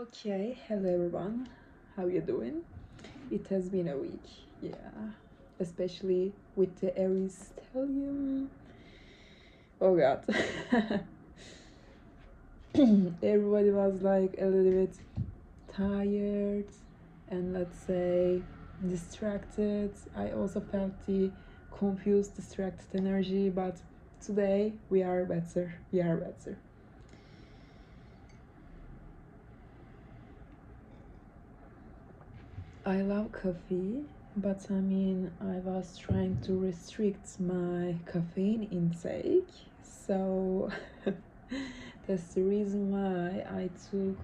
Okay, hello everyone. How you doing? It has been a week, yeah. Especially with the Aries stellium. Oh god. Everybody was like a little bit tired and let's say distracted. I also felt the confused, distracted energy, but today we are better. We are better. I love coffee, but I mean, I was trying to restrict my caffeine intake, so that's the reason why I took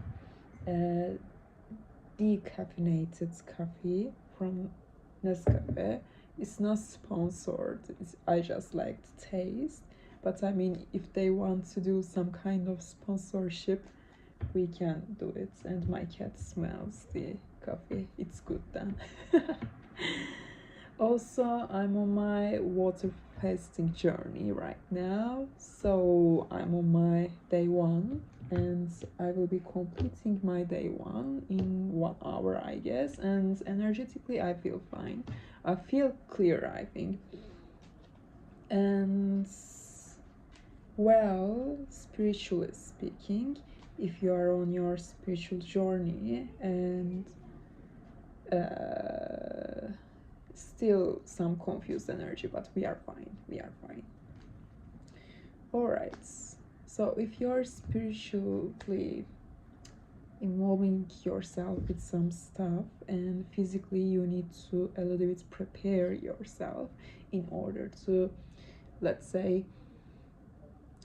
a decaffeinated coffee from Nescafe. It's not sponsored, I just like the taste. But I mean, if they want to do some kind of sponsorship, we can do it. And my cat smells the coffee. It's good then. Also, I'm on my water fasting journey right now. So I'm on my day one and I will be completing my day one in 1 hour, I guess. And energetically, I feel fine. I feel clear, I think. And well, spiritually speaking, if you are on your spiritual journey and still some confused energy, but we are fine. We are fine. All right. So if you're spiritually involving yourself with some stuff and physically you need to a little bit prepare yourself in order to, let's say,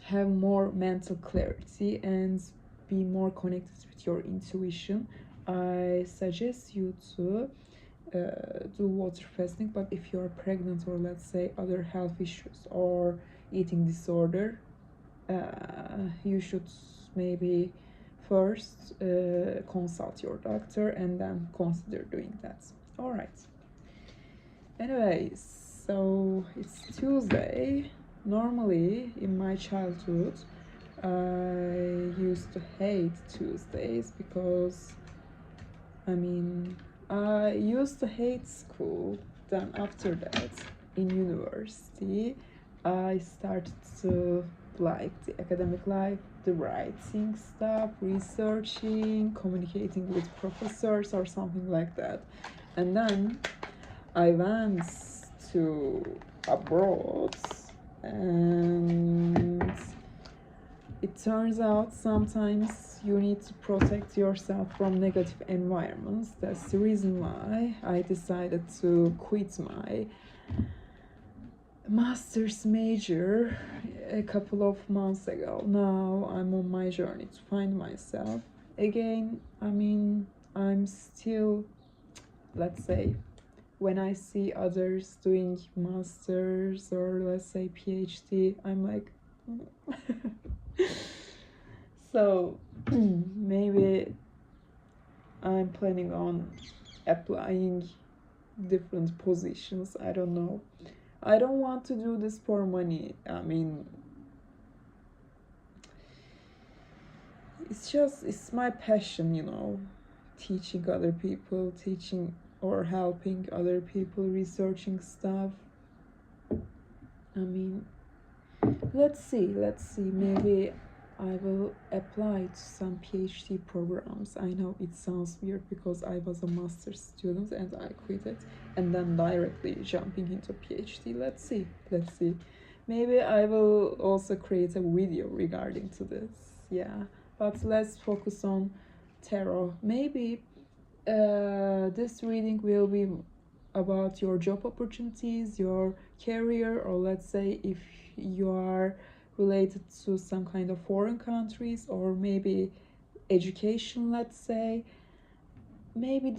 have more mental clarity and be more connected with your intuition, I suggest you to do water fasting. But if you're pregnant or let's say other health issues or eating disorder, you should maybe first consult your doctor and then consider doing that. All right. Anyways, so it's Tuesday. Normally in my childhood I used to hate Tuesdays because I mean I used to hate school. Then after that in university I started to like the academic life, the writing stuff, researching, communicating with professors or something like that. And then I went to abroad and it turns out sometimes you need to protect yourself from negative environments. That's the reason why I decided to quit my master's major a couple of months ago. Now I'm on my journey to find myself. Again, I mean, I'm still, let's say, when I see others doing masters or let's say PhD, I'm like, so maybe I'm planning on applying different positions. I don't know. I don't want to do this for money. I mean, it's my passion, teaching other people, teaching or helping other people, researching stuff. I mean, let's see. Maybe I will apply to some PhD programs. I know it sounds weird because I was a master's student and I quit it and then directly jumping into PhD. Let's see. Maybe I will also create a video regarding to this. Yeah, but let's focus on tarot. Maybe this reading will be about your job opportunities, your career, or let's say if you are related to some kind of foreign countries or maybe education, let's say. Maybe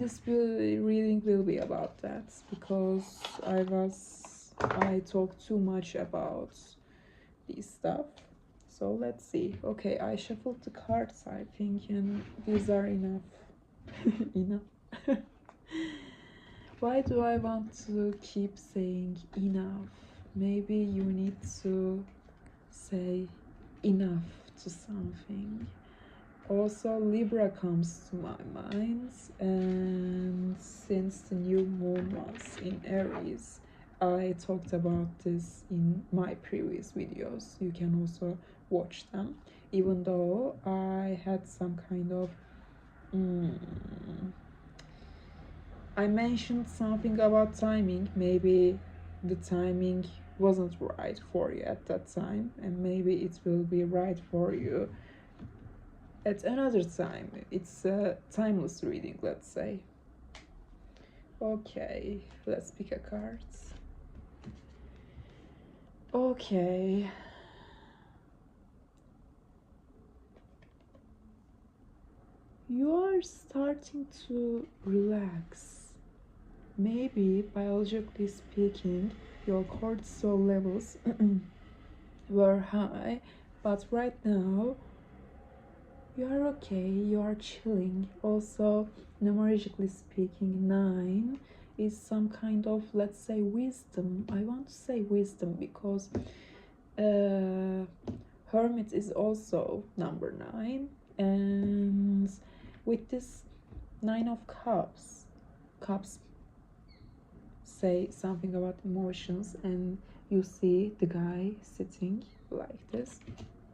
reading will be about that because I talk too much about this stuff. So let's see. Okay, I shuffled the cards, I think, and these are enough. Enough. Why do I want to keep saying enough? Maybe you need to say enough to something. Also, Libra comes to my mind, and since the new moon was in Aries, I talked about this in my previous videos. You can also watch them, even though I had some kind of I mentioned something about timing. Maybe the timing wasn't right for you at that time, and maybe it will be right for you at another time. It's a timeless reading, let's say. Okay, let's pick a card. Okay. You are starting to relax. Maybe biologically speaking, your cortisol levels were high, but right now you are okay, you are chilling. Also, numerologically speaking, 9 is some kind of, let's say, wisdom. I want to say wisdom because Hermit is also number 9, and with this 9 of cups say something about emotions, and you see the guy sitting like this.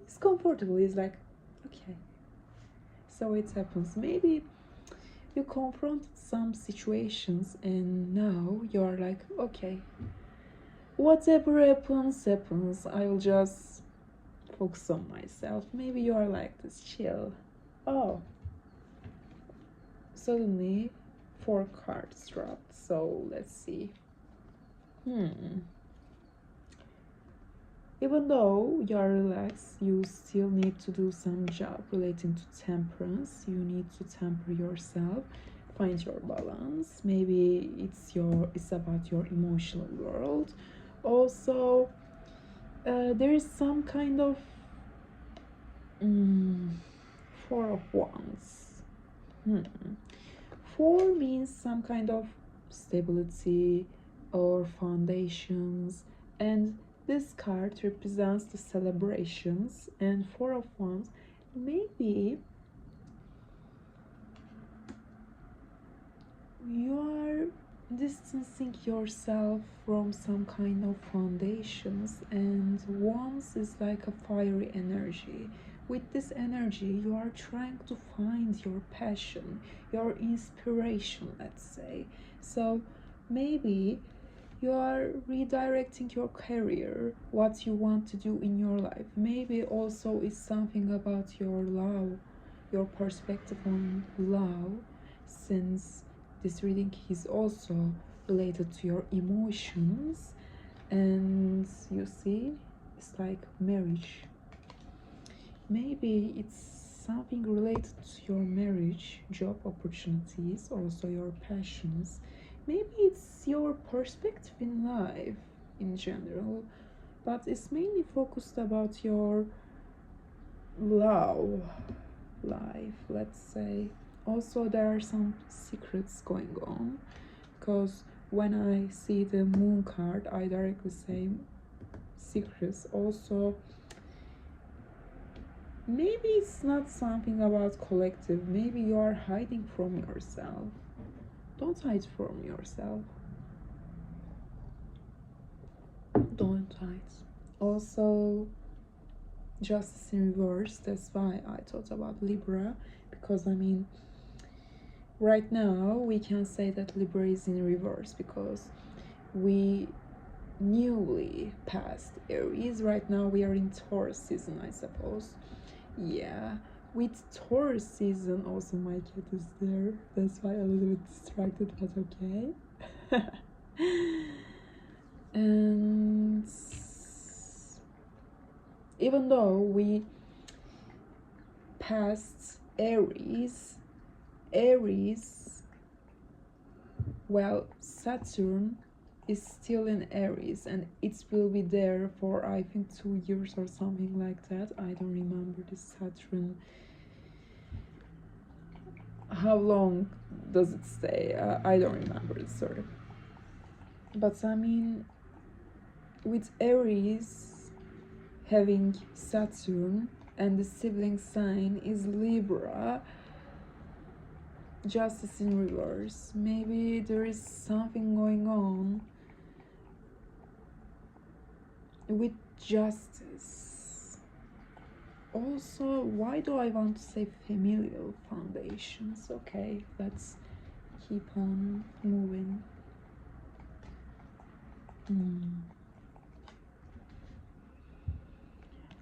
He's comfortable, he's like, okay. So it happens. Maybe you confronted some situations and now you're like, okay, whatever happens, happens. I will just focus on myself. Maybe you are like this, chill. Oh, suddenly 4 cards dropped. So let's see. Even though you are relaxed, you still need to do some job relating to temperance. You need to temper yourself, find your balance. Maybe it's about your emotional world. Also, there is some kind of 4 of wands. 4 means some kind of stability or foundations, and this card represents the celebrations. And 4 of wands, maybe you are distancing yourself from some kind of foundations, and wands is like a fiery energy. With this energy, you are trying to find your passion, your inspiration, let's say. So maybe you are redirecting your career, what you want to do in your life. Maybe also it's something about your love, your perspective on love, since this reading is also related to your emotions. And you see, it's like marriage. Maybe it's something related to your marriage, job opportunities, also your passions. Maybe it's your perspective in life in general, but it's mainly focused about your love life, let's say. Also, there are some secrets going on, because when I see the moon card, I directly say secrets. Also, maybe it's not something about collective. Maybe you are hiding from yourself. Don't hide from yourself. Don't hide. Also, justice in reverse. That's why I thought about Libra, because I mean, right now we can say that Libra is in reverse because we newly passed Aries. Right now we are in Taurus season, I suppose. Yeah, with Taurus season, also my cat is there. That's why I'm a little bit distracted, but okay. And even though we passed Aries, well, Saturn is still in Aries, and it will be there for I think 2 years or something like that. I don't remember this Saturn. How long does it stay? I don't remember it, sorry. But I mean, with Aries having Saturn and the sibling sign is Libra. Justice in reverse. Maybe there is something going on with justice. Also, why do I want to say familial foundations? Okay, let's keep on moving.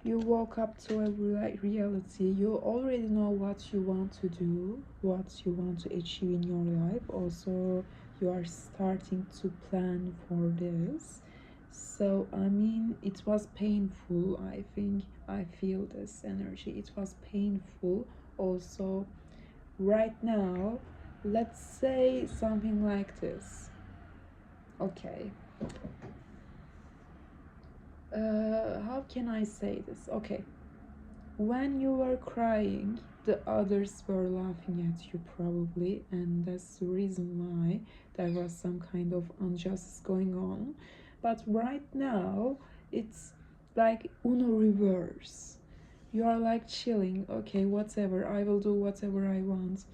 You woke up to a reality. You already know what you want to do, what you want to achieve in your life. Also, you are starting to plan for this. So, I mean, it was painful. I think I feel this energy. It was painful. Also, right now, let's say something like this. Okay. How can I say this? Okay. When you were crying, the others were laughing at you probably, and that's the reason why there was some kind of injustice going on. But right now, it's like Uno reverse. You are like chilling, okay, whatever, I will do whatever I want.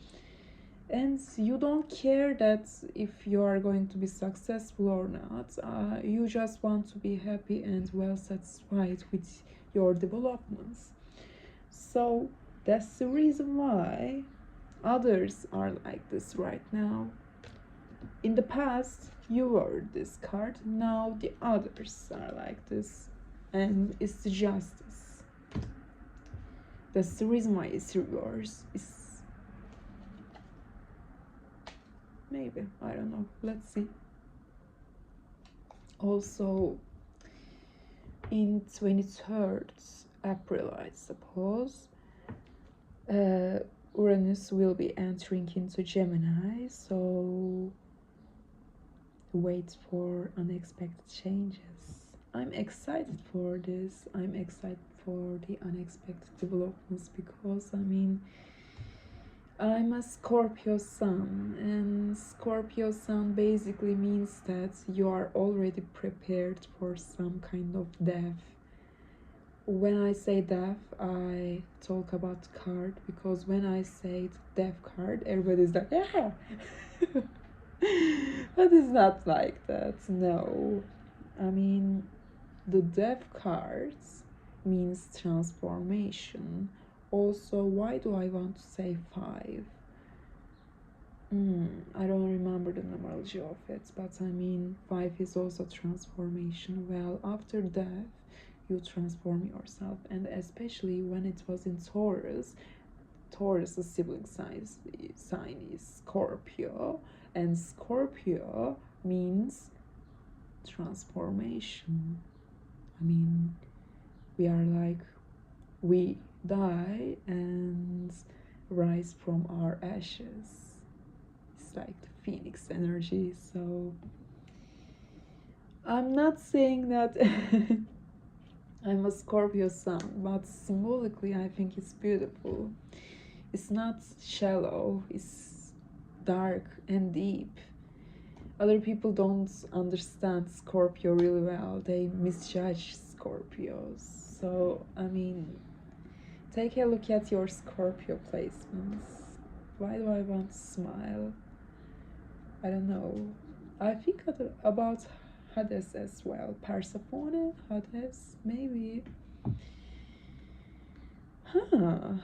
And you don't care that if you are going to be successful or not. You just want to be happy and well satisfied with your developments. So that's the reason why others are like this right now. In the past, you were this card, now the others are like this, and it's the justice. That's the reason why it's reverse. It's maybe, I don't know, let's see. Also, in 23rd April, I suppose, Uranus will be entering into Gemini, so wait for unexpected changes. I'm excited for this. I'm excited for the unexpected developments because, I mean, I'm a Scorpio sun, and Scorpio sun basically means that you are already prepared for some kind of death. When I say death, I talk about card, because when I say death card, everybody's like, yeah. But it's not like that, no. I mean, the death cards means transformation. Also, why do I want to say 5? I don't remember the numerology of it, but I mean, 5 is also transformation. Well, after death, you transform yourself, and especially when it was in Taurus. Taurus' sibling sign is Scorpio, and Scorpio means transformation. I mean, we are like, we die and rise from our ashes. It's like the phoenix energy. So I'm not saying that I'm a Scorpio sun, but symbolically I think it's beautiful. It's not shallow, it's dark and deep. Other people don't understand Scorpio really well. They misjudge Scorpios. So, I mean, take a look at your Scorpio placements. Why do I want to smile? I don't know. I think about Hades as well. Persephone, Hades, maybe. Diana.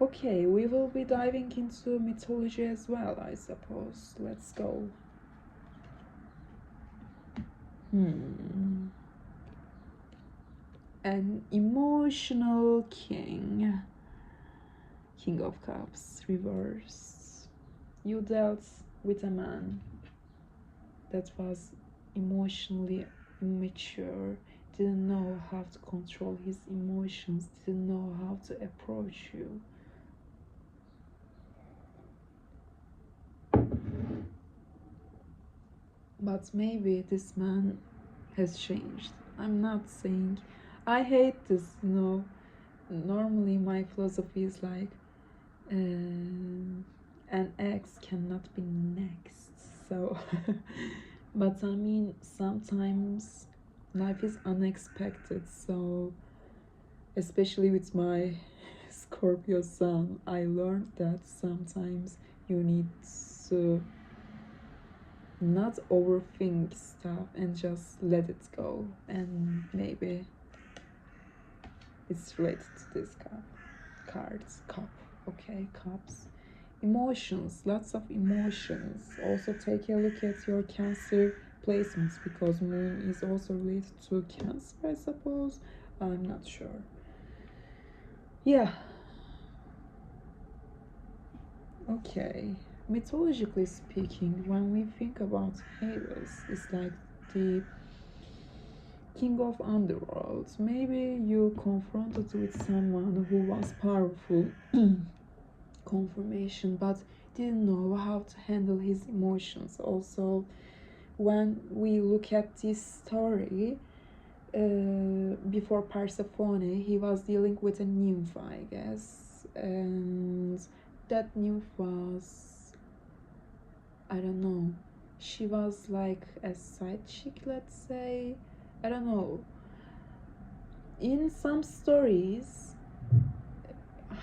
Okay, we will be diving into mythology as well, I suppose. Let's go. An emotional king. King of Cups, reverse. You dealt with a man that was emotionally immature, didn't know how to control his emotions, didn't know how to approach you. But maybe this man has changed. I'm not saying I hate this, you know. Normally my philosophy is like an ex cannot be next. So but I mean, sometimes life is unexpected. So especially with my Scorpio sun, I learned that sometimes you need to not overthink stuff and just let it go. And maybe it's related to this cup. Okay, cups. Emotions, lots of emotions. Also take a look at your Cancer placements, because moon is also related to Cancer, I suppose. I'm not sure. Yeah. Okay. Mythologically speaking, when we think about Hades, it's like the king of underworld. Maybe you confronted with someone who was powerful, confirmation, but didn't know how to handle his emotions. Also, when we look at this story, before Persephone, he was dealing with a nymph, I guess, and that nymph was, I don't know, she was like a side chick, let's say. I don't know. In some stories,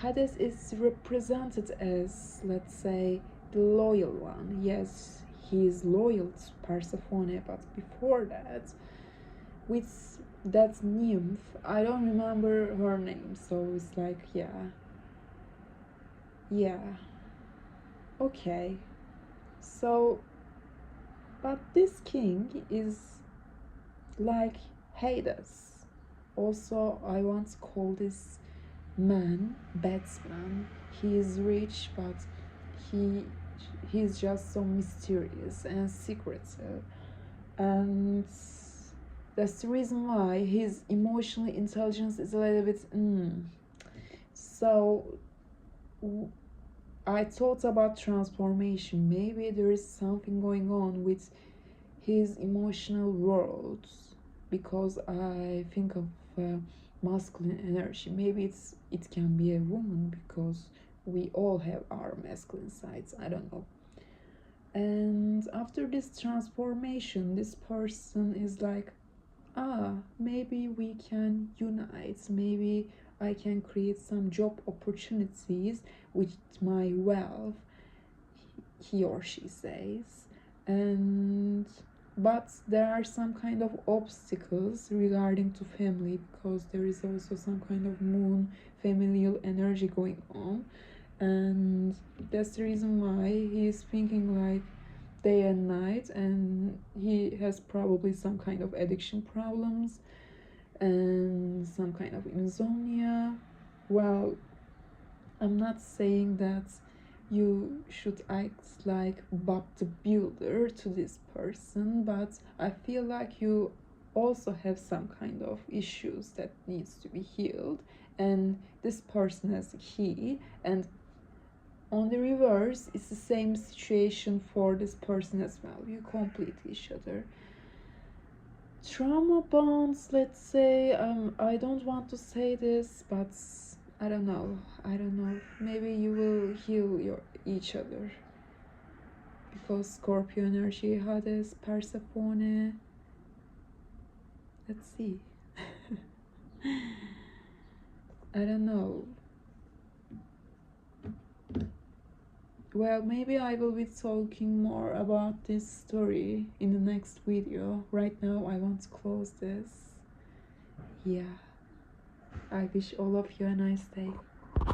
Hades is represented as, let's say, the loyal one. Yes, he is loyal to Persephone, but before that, with that nymph, I don't remember her name, so it's like, yeah, okay. So, but this king is like Hades. Also, I once called this man batsman. He is rich, but he he's just so mysterious and secretive, and that's the reason why his emotional intelligence is a little bit so I thought about transformation. Maybe there is something going on with his emotional world, because I think of masculine energy. Maybe it can be a woman, because we all have our masculine sides. I don't know. And after this transformation, this person is like, maybe we can unite. Maybe I can create some job opportunities with my wealth, he or she says. And but there are some kind of obstacles regarding to family, because there is also some kind of moon familial energy going on, and that's the reason why he is thinking like day and night, and he has probably some kind of addiction problems and some kind of insomnia. Well, I'm not saying that you should act like Bob the Builder to this person, but I feel like you also have some kind of issues that needs to be healed, and this person has a key, and on the reverse it's the same situation for this person as well. You complete each other. Trauma bonds, let's say, I don't want to say this, but I don't know. Maybe you will heal each other, because Scorpio energy, Hades, Persephone. Let's see. I don't know. Well, maybe I will be talking more about this story in the next video. Right now, I want to close this. Yeah. I wish all of you a nice day.